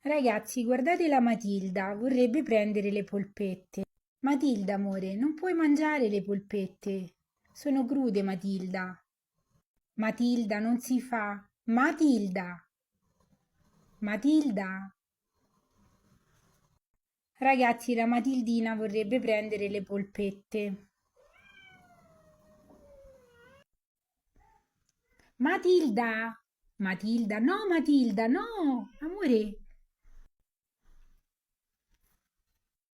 Ragazzi, guardate la Matilda, vorrebbe prendere le polpette. Matilda, amore, non puoi mangiare le polpette. Sono crude, Matilda. Matilda, non si fa. Matilda, Matilda. Ragazzi, la Matildina vorrebbe prendere le polpette. Matilda, Matilda, no, Matilda, no, amore.